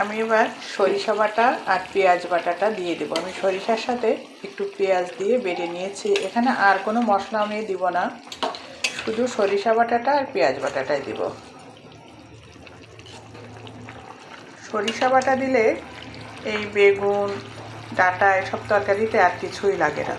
আমি এবার সরিষা বাটা আর পেঁয়াজ বাটাটা দিয়ে দেবো। আমি সরিষার সাথে একটু পেঁয়াজ দিয়ে বেটে নিয়েছি। এখানে আর কোনো মশলা আমি দিব না, শুধু সরিষা বাটাটা আর পেঁয়াজ বাটাটাই দিব। সরিষা বাটা দিলে এই বেগুন, ডাঁটা এসব তরকারিতে আর কিছুই লাগে না।